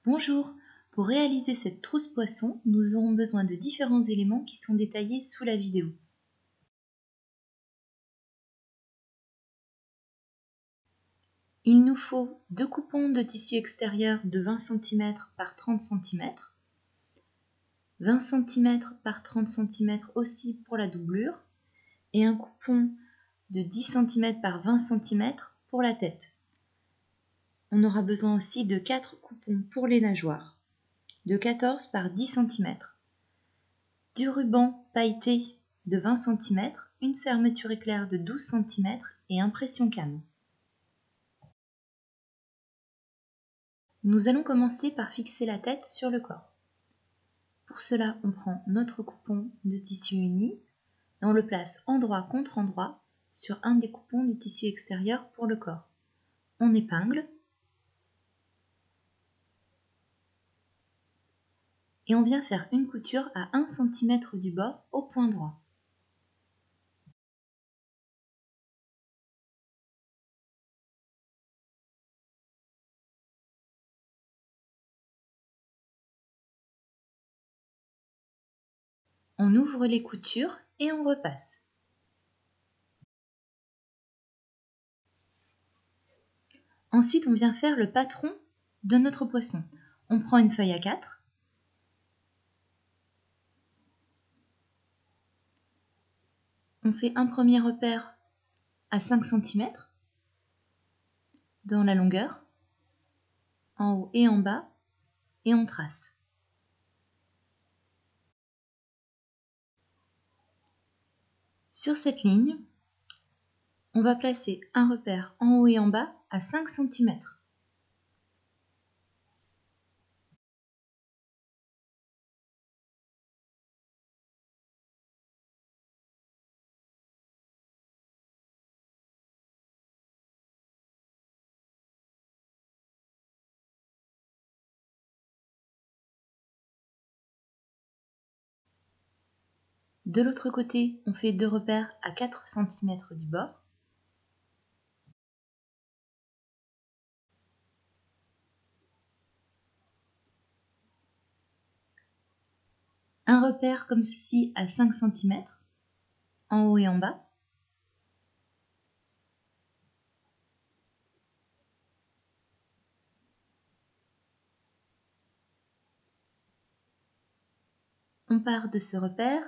Bonjour, pour réaliser cette trousse poisson, nous aurons besoin de différents éléments qui sont détaillés sous la vidéo. Il nous faut 2 coupons de tissu extérieur de 20 cm par 30 cm, 20 cm par 30 cm aussi pour la doublure, et un coupon de 10 cm par 20 cm pour la tête. On aura besoin aussi de 4 coupons pour les nageoires, de 14 par 10 cm, du ruban pailleté de 20 cm, une fermeture éclair de 12 cm et impression canne. Nous allons commencer par fixer la tête sur le corps. Pour cela, on prend notre coupon de tissu uni et on le place endroit contre endroit sur un des coupons du tissu extérieur pour le corps. On épingle et on vient faire une couture à 1 cm du bord au point droit. On ouvre les coutures et on repasse. Ensuite, on vient faire le patron de notre poisson. On prend une feuille A4, on fait un premier repère à 5 cm dans la longueur, en haut et en bas, et on trace. Sur cette ligne, on va placer un repère en haut et en bas à 5 cm. De l'autre côté, on fait 2 repères à 4 cm du bord. Un repère comme ceci à 5 cm, en haut et en bas. On part de ce repère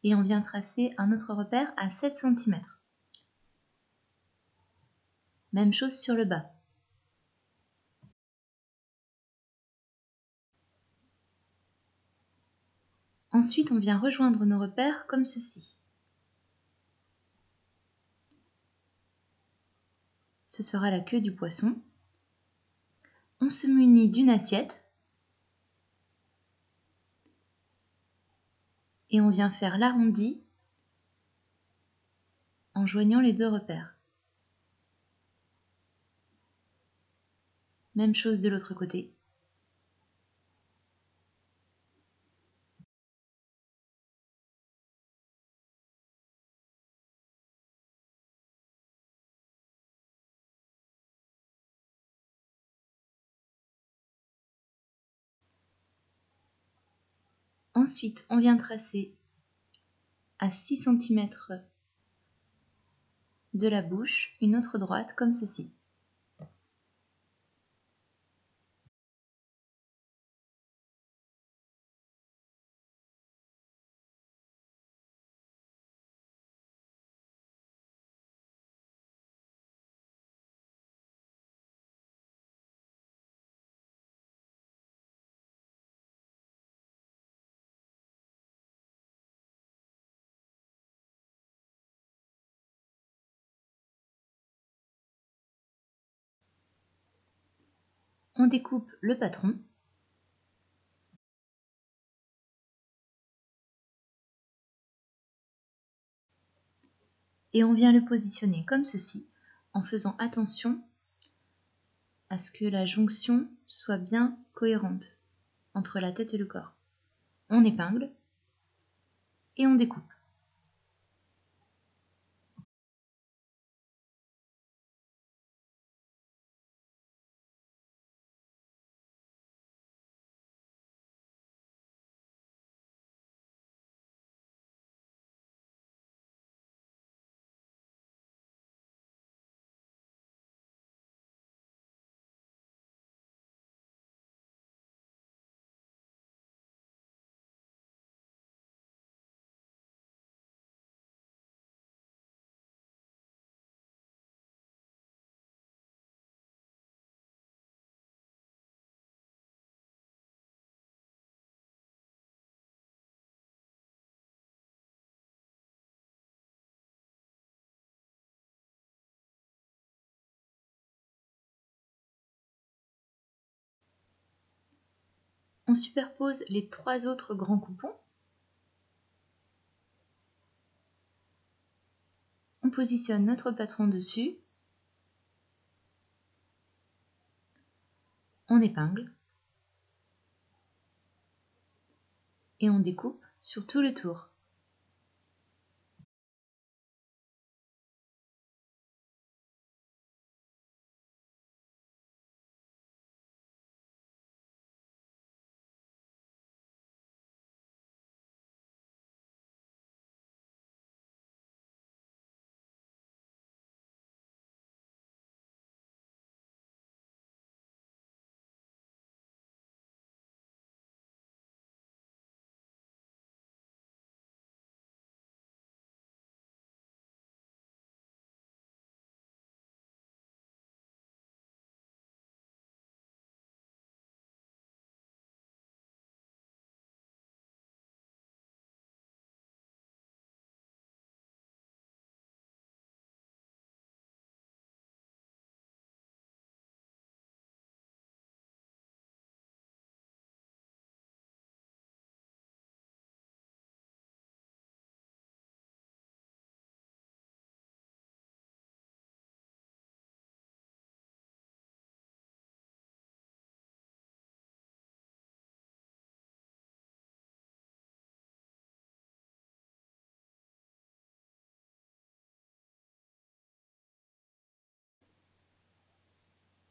et on vient tracer un autre repère à 7 cm. Même chose sur le bas. Ensuite, on vient rejoindre nos repères comme ceci. Ce sera la queue du poisson. On se munit d'une assiette et on vient faire l'arrondi en joignant les 2 repères. Même chose de l'autre côté. Ensuite, on vient tracer à 6 cm de la bouche une autre droite comme ceci. On découpe le patron. Et on vient le positionner comme ceci, en faisant attention à ce que la jonction soit bien cohérente entre la tête et le corps. On épingle et on découpe. On superpose les 3 autres grands coupons. On positionne notre patron dessus. On épingle. Et on découpe sur tout le tour.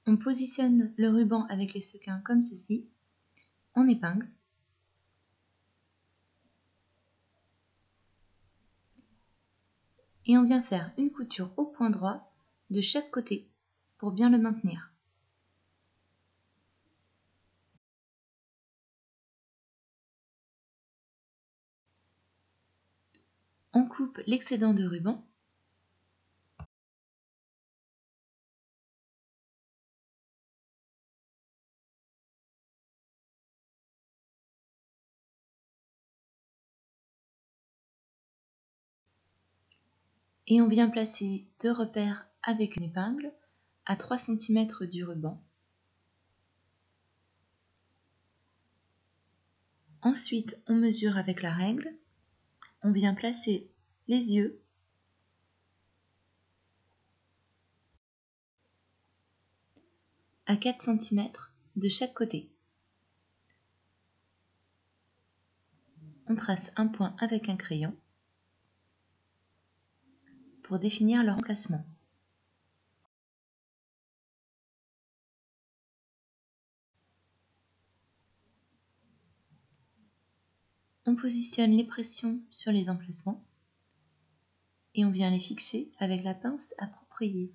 On positionne le ruban avec les sequins comme ceci. On épingle. Et on vient faire une couture au point droit de chaque côté pour bien le maintenir. On coupe l'excédent de ruban. Et on vient placer 2 repères avec une épingle à 3 cm du ruban. Ensuite, on mesure avec la règle. On vient placer les yeux à 4 cm de chaque côté. On trace un point avec un crayon pour définir leur emplacement. On positionne les pressions sur les emplacements et on vient les fixer avec la pince appropriée.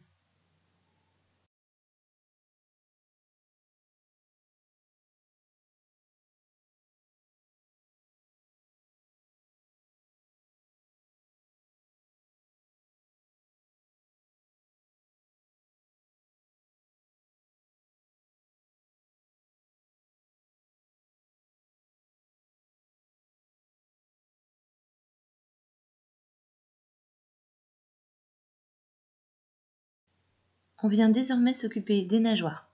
On vient désormais s'occuper des nageoires.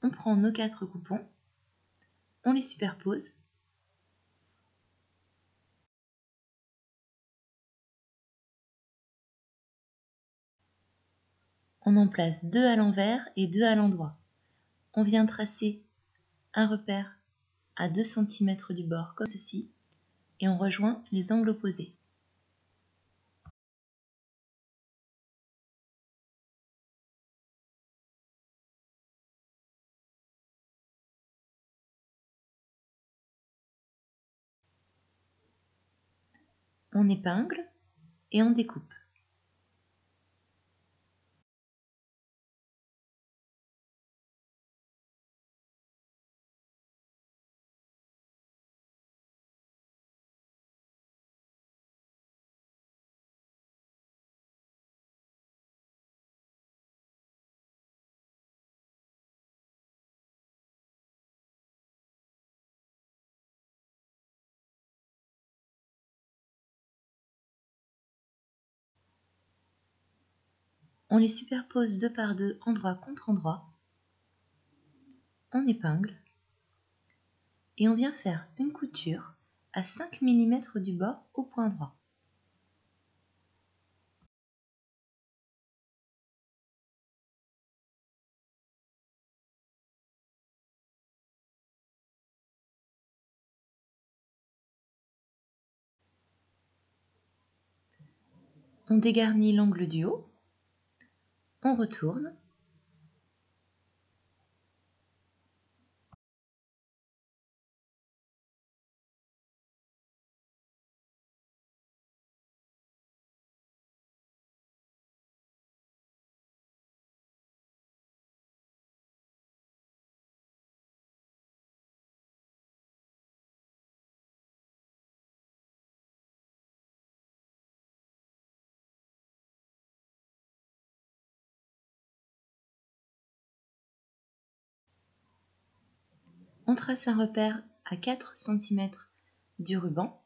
On prend nos 4 coupons, on les superpose. On en place 2 à l'envers et 2 à l'endroit. On vient tracer un repère à 2 cm du bord comme ceci et on rejoint les angles opposés. On épingle et on découpe. On les superpose 2 par 2, endroit contre endroit. On épingle. et on vient faire une couture à 5 mm du bord au point droit. On dégarnit l'angle du haut, on retourne, on trace un repère à 4 cm du ruban.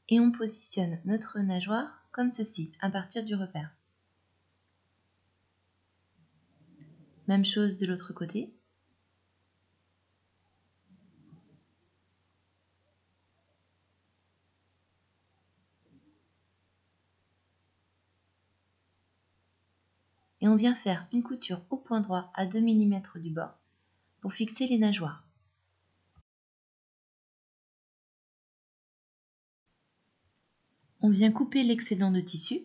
Et on positionne notre nageoire comme ceci, à partir du repère. Même chose de l'autre côté. Et on vient faire une couture au point droit à 2 mm du bord pour fixer les nageoires. On vient couper l'excédent de tissu.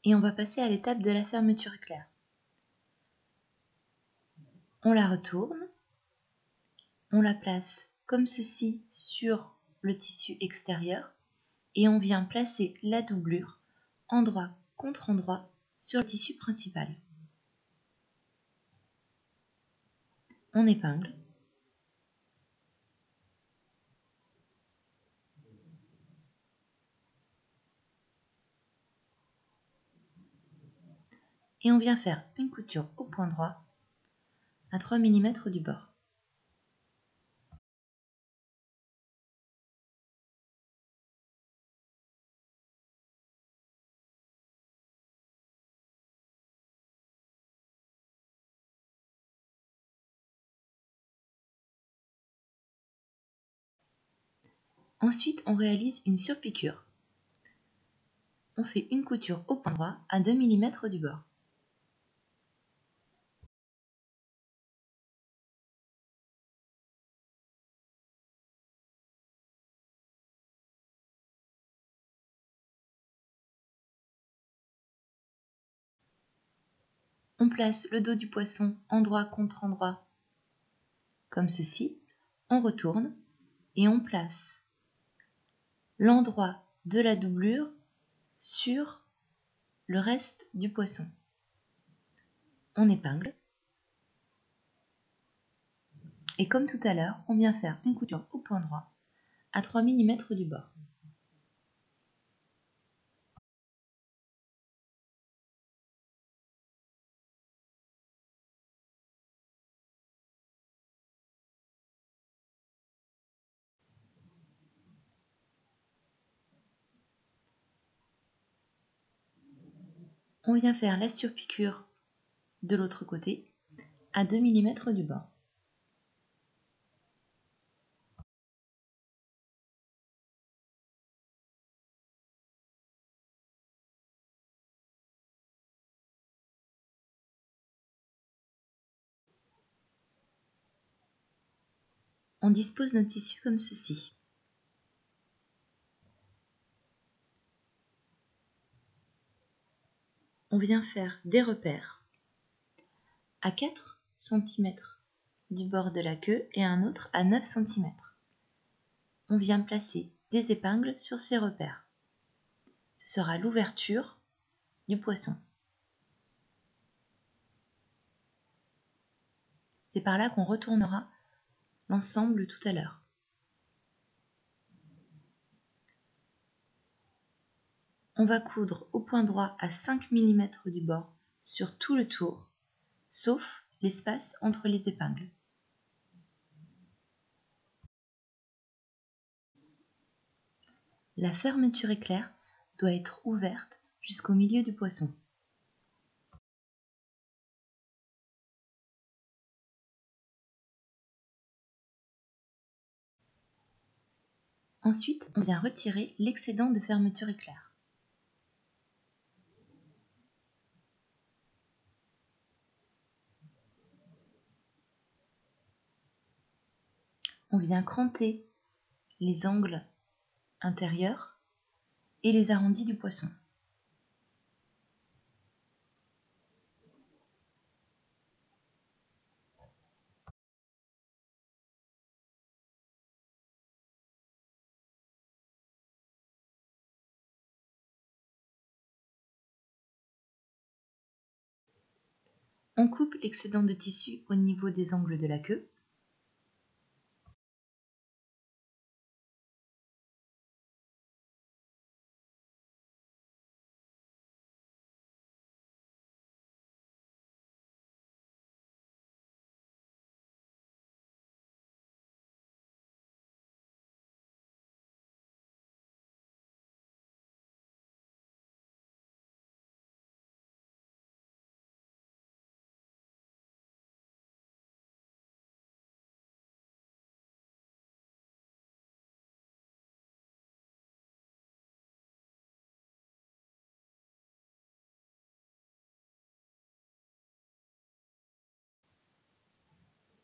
Et on va passer à l'étape de la fermeture éclair. On la retourne, on la place comme ceci sur le tissu extérieur et on vient placer la doublure endroit contre endroit sur le tissu principal. On épingle. Et on vient faire une couture au point droit à 3 mm du bord. Ensuite, on réalise une surpiqûre. On fait une couture au point droit à 2 mm du bord. On place le dos du poisson endroit contre endroit, comme ceci. On retourne et on place l'endroit de la doublure sur le reste du poisson. On épingle. Et comme tout à l'heure, on vient faire une couture au point droit à 3 mm du bord. On vient faire la surpiqûre de l'autre côté à 2 mm du bord. On dispose notre tissu comme ceci. On vient faire des repères à 4 cm du bord de la queue et un autre à 9 cm. On vient placer des épingles sur ces repères. ce sera l'ouverture du poisson. C'est par là qu'on retournera l'ensemble tout à l'heure. On va coudre au point droit à 5 mm du bord sur tout le tour, sauf l'espace entre les épingles. La fermeture éclair doit être ouverte jusqu'au milieu du poisson. Ensuite, on vient retirer l'excédent de fermeture éclair. On vient cranter les angles intérieurs et les arrondis du poisson. On coupe l'excédent de tissu au niveau des angles de la queue.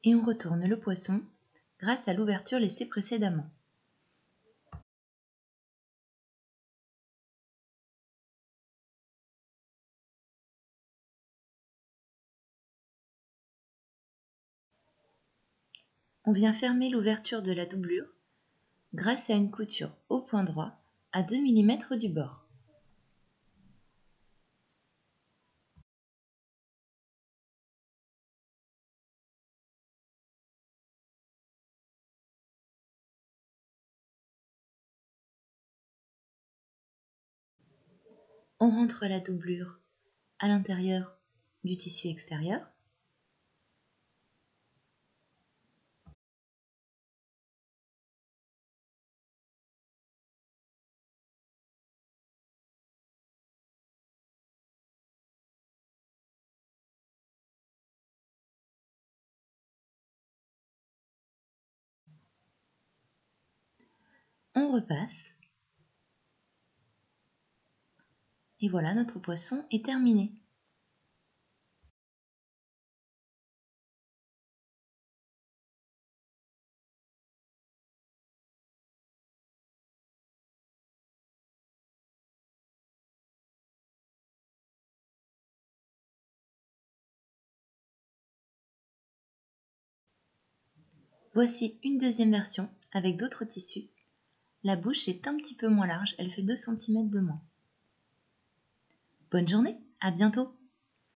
Et on retourne le poisson grâce à l'ouverture laissée précédemment. On vient fermer l'ouverture de la doublure grâce à une couture au point droit à 2 mm du bord. On rentre la doublure à l'intérieur du tissu extérieur. On repasse. Et voilà, notre poisson est terminé. Voici une deuxième version avec d'autres tissus. La bouche est un petit peu moins large, elle fait 2 cm de moins. Bonne journée, à bientôt!